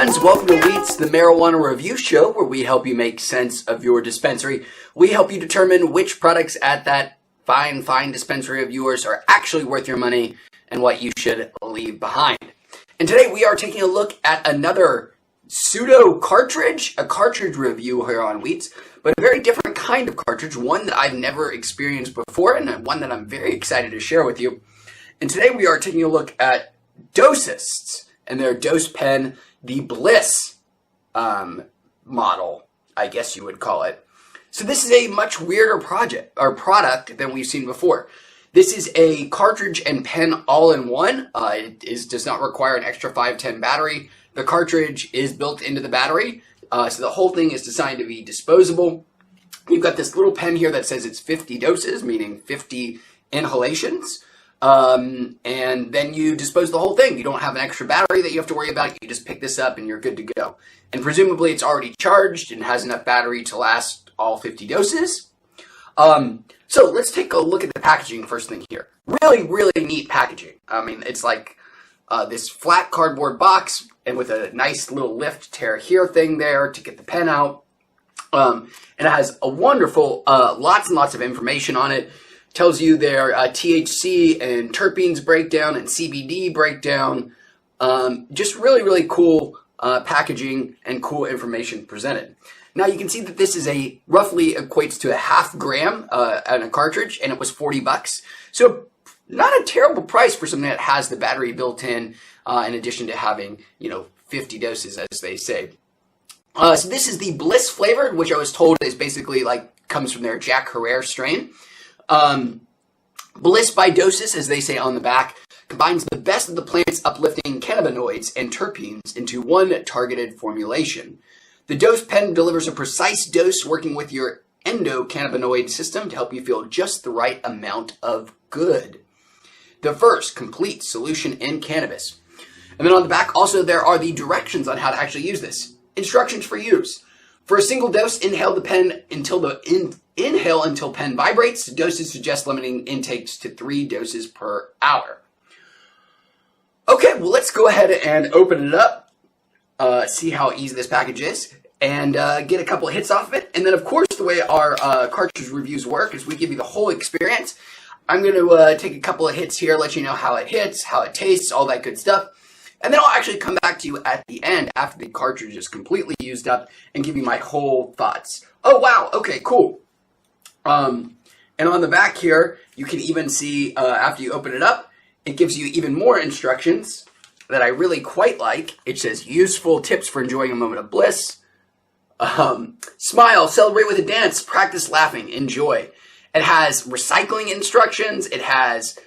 friends, welcome to Weeats, the marijuana review show where we help you make sense of your dispensary. We help you determine which products at that fine dispensary of yours are actually worth your money and what you should leave behind. And today we are taking a look at another pseudo cartridge, a cartridge review here on Weeats, but a very different kind of cartridge, one that I've never experienced before and one that I'm very excited to share with you. And today we are taking a look at Dosist and their Dosist Pen, the Bliss model, I guess you would call it. So this is a much weirder product than we've seen before. This is a cartridge and pen all-in-one. It does not require an extra 510 battery. The cartridge is built into the battery, so the whole thing is designed to be disposable. You've got this little pen here that says it's 50 doses, meaning 50 inhalations. And then you dispose the whole thing. You don't have an extra battery that you have to worry about. You just pick this up and you're good to go. And presumably it's already charged and has enough battery to last all 50 doses. So let's take a look at the packaging first thing here. Really neat packaging. I mean, it's like this flat cardboard box and with a nice little lift tear here thing there to get the pen out. And it has a wonderful, lots and lots of information on it. Tells you their THC and terpenes breakdown and CBD breakdown. Just really cool packaging and cool information presented. Now you can see that this is roughly equates to a half gram on a cartridge, and it was $40. So not a terrible price for something that has the battery built in addition to having 50 doses, as they say. So this is the Bliss flavor, which I was told is basically comes from their Jack Herrera strain. Bliss by Dosist, as they say on the back, combines the best of the plant's uplifting cannabinoids and terpenes into one targeted formulation. The Dosist Pen delivers a precise dose working with your endocannabinoid system to help you feel just the right amount of good. The first complete solution in cannabis. And then on the back also there are the directions on how to actually use this. Instructions for use. For a single dose, inhale until pen vibrates. Doses suggest limiting intakes to 3 doses per hour. Okay, well let's go ahead and open it up, see how easy this package is, and get a couple of hits off of it. And then of course the way our cartridge reviews work is we give you the whole experience. I'm going to take a couple of hits here, let you know how it hits, how it tastes, all that good stuff. And then I'll actually come back to you at the end after the cartridge is completely used up and give you my whole thoughts. Oh, wow. Okay, cool. And on the back here, you can even see after you open it up, it gives you even more instructions that I really quite like. It says, useful tips for enjoying a moment of bliss. Smile, celebrate with a dance, practice laughing, enjoy. It has recycling instructions. It has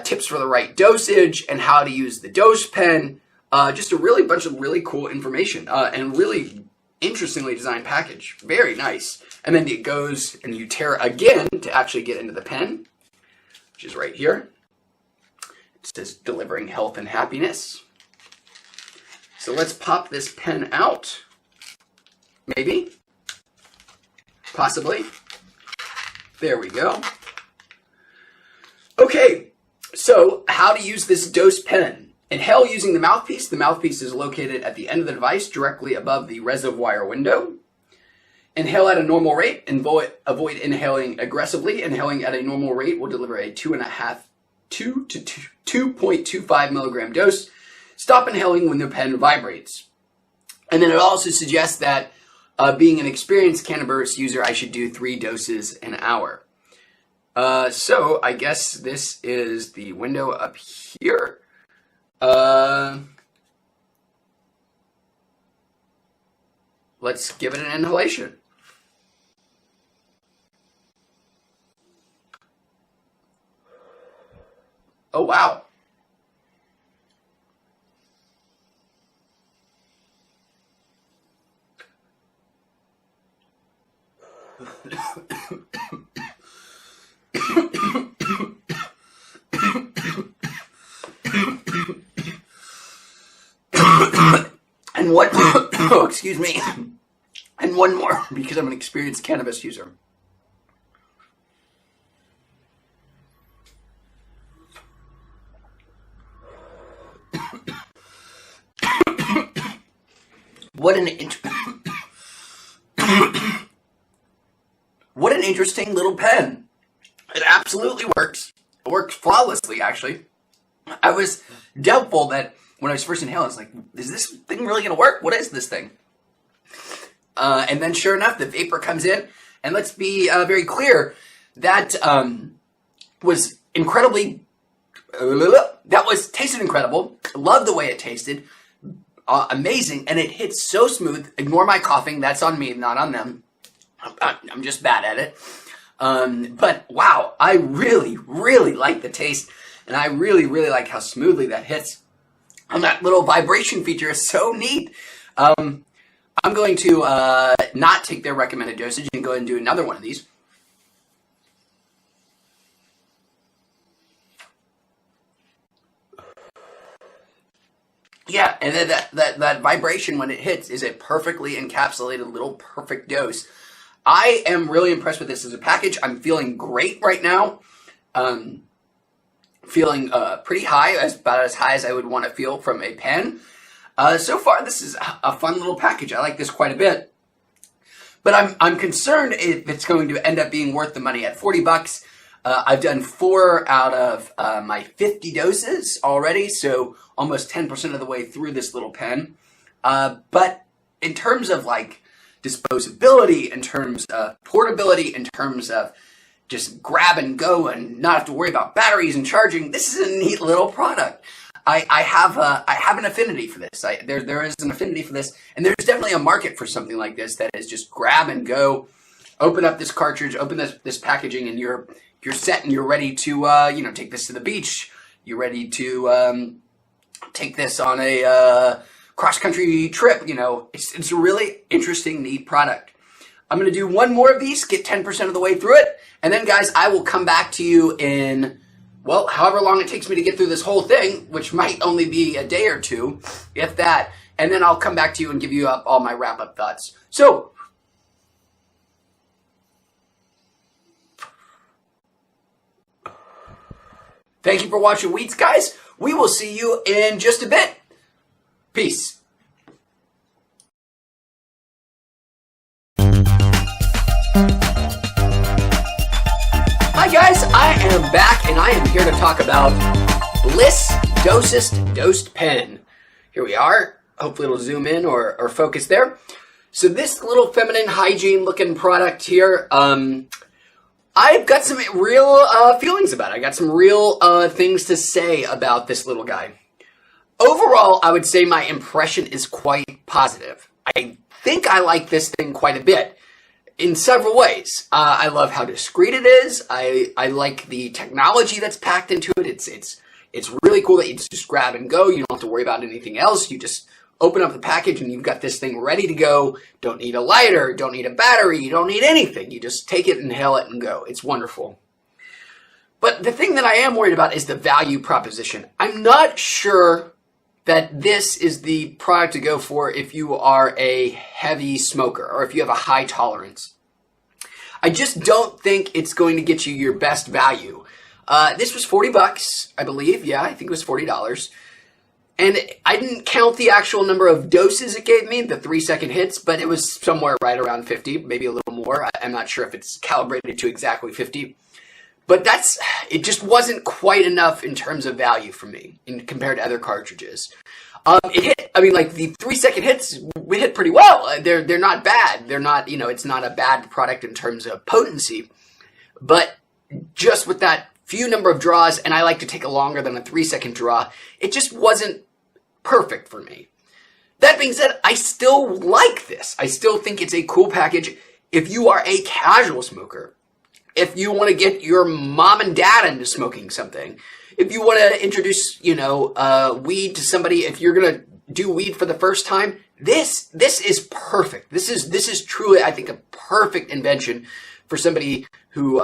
tips for the right dosage and how to use the Dosist Pen. Just a bunch of really cool information and really interestingly designed package. Very nice. And then it goes and you tear again to actually get into the pen, which is right here. It says delivering health and happiness. So let's pop this pen out. Maybe. Possibly. There we go. Okay. So, how to use this Dosist Pen. Inhale using the mouthpiece. The mouthpiece is located at the end of the device, directly above the reservoir window. Inhale at a normal rate. Avoid inhaling aggressively. Inhaling at a normal rate will deliver a 2 to 2.25 milligram dose. Stop inhaling when the pen vibrates. And then it also suggests that being an experienced cannabis user, I should do 3 doses an hour. So I guess this is the window up here. Let's give it an inhalation. Oh, wow. And one more, oh, excuse me, and one more, because I'm an experienced cannabis user. What an what an interesting little pen. It absolutely works. It works flawlessly, actually. I was doubtful that when I was first inhaling, I was like, is this thing really going to work? What is this thing? And then sure enough, the vapor comes in. And let's be very clear, that was incredibly, tasted incredible. Loved the way it tasted. Amazing. And it hits so smooth. Ignore my coughing. That's on me, not on them. I'm just bad at it. But wow, I really, really like the taste. And I really, really like how smoothly that hits. And that little vibration feature is so neat. I'm going to not take their recommended dosage and go ahead and do another one of these. Yeah, and then that vibration when it hits is a perfectly encapsulated little perfect dose. I am really impressed with this as a package. I'm feeling great right now. Feeling pretty high, about as high as I would want to feel from a pen. So far, this is a fun little package. I like this quite a bit. But I'm concerned if it's going to end up being worth the money at 40 bucks. I've done 4 out of my 50 doses already, so almost 10% of the way through this little pen. But in terms of like disposability, in terms of portability, in terms of just grab and go and not have to worry about batteries and charging, this is a neat little product. I have an affinity for this. There is an affinity for this, and there's definitely a market for something like this that is just grab and go. Open up this cartridge, open this packaging, and you're set and you're ready to take this to the beach. You're ready to take this on a cross country trip. It's a really interesting, neat product. I'm going to do one more of these, get 10% of the way through it, and then, guys, I will come back to you in, well, however long it takes me to get through this whole thing, which might only be a day or two, if that, and then I'll come back to you and give you all my wrap-up thoughts. So, thank you for watching Weeats, guys. We will see you in just a bit. Peace. Hi guys, I am back and I am here to talk about Bliss Dosist Dosed Pen. Here we are. Hopefully it'll zoom in or focus there. So this little feminine hygiene looking product here, I've got some real feelings about it. I got some real things to say about this little guy. Overall, I would say my impression is quite positive. I think I like this thing quite a bit in several ways. I love how discreet it is. I like the technology that's packed into it. It's really cool that you just grab and go. You don't have to worry about anything else. You just open up the package and you've got this thing ready to go. Don't need a lighter, don't need a battery, you don't need anything. You just take it, inhale it, and go. It's wonderful. But the thing that I am worried about is the value proposition. I'm not sure that this is the product to go for if you are a heavy smoker or if you have a high tolerance. I just don't think it's going to get you your best value. This was 40 bucks, I believe. Yeah, I think it was $40. And I didn't count the actual number of doses it gave me, the 3-second hits, but it was somewhere right around 50, maybe a little more. I'm not sure if it's calibrated to exactly 50. But it just wasn't quite enough in terms of value for me compared to other cartridges. It hit, the 3-second hits, we hit pretty well. They're not bad. They're not, it's not a bad product in terms of potency. But just with that few number of draws, and I like to take a longer than a 3-second draw, it just wasn't perfect for me. That being said, I still like this. I still think it's a cool package if you are a casual smoker. If you want to get your mom and dad into smoking something, if you want to introduce, weed to somebody, if you're going to do weed for the first time, this is perfect. This is truly, I think, a perfect invention for somebody who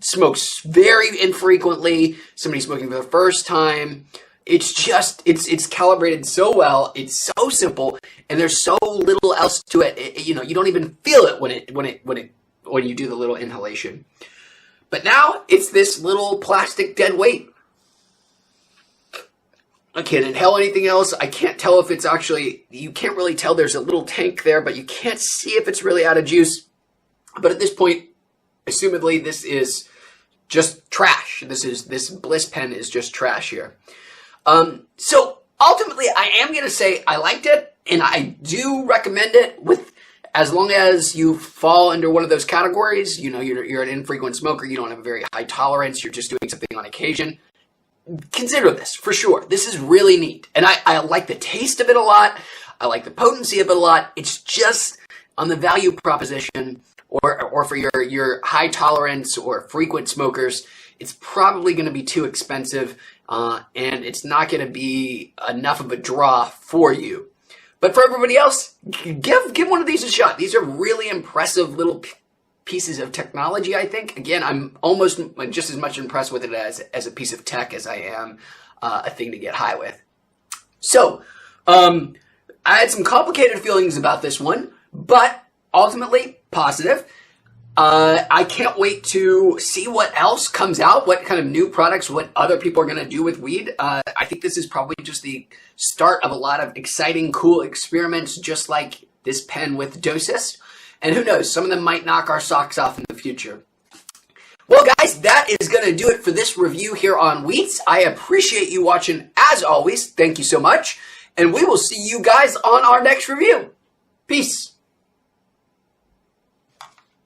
smokes very infrequently, somebody smoking for the first time. It's just, it's calibrated so well. It's so simple, and there's so little else to it. You don't even feel it when you do the little inhalation. But now it's this little plastic dead weight. I can't inhale anything else. I can't tell if it's actually, you can't really tell there's a little tank there, but you can't see if it's really out of juice. But at this point, assumedly, this is just trash. This Bliss Pen is just trash here. So ultimately, I am going to say I liked it, and I do recommend it as long as you fall under one of those categories. You know, you're an infrequent smoker, you don't have a very high tolerance, you're just doing something on occasion. Consider this, for sure. This is really neat. And I like the taste of it a lot. I like the potency of it a lot. It's just on the value proposition or for your high tolerance or frequent smokers, it's probably going to be too expensive and it's not going to be enough of a draw for you. But for everybody else, give one of these a shot. These are really impressive little pieces of technology, I think. Again, I'm almost just as much impressed with it as a piece of tech as I am a thing to get high with. So, I had some complicated feelings about this one, but ultimately positive. I can't wait to see what else comes out, what kind of new products, what other people are going to do with weed. I think this is probably just the start of a lot of exciting, cool experiments, just like this pen with Dosist. And who knows, some of them might knock our socks off in the future. Well, guys, that is going to do it for this review here on Weeats. I appreciate you watching as always. Thank you so much. And we will see you guys on our next review. Peace.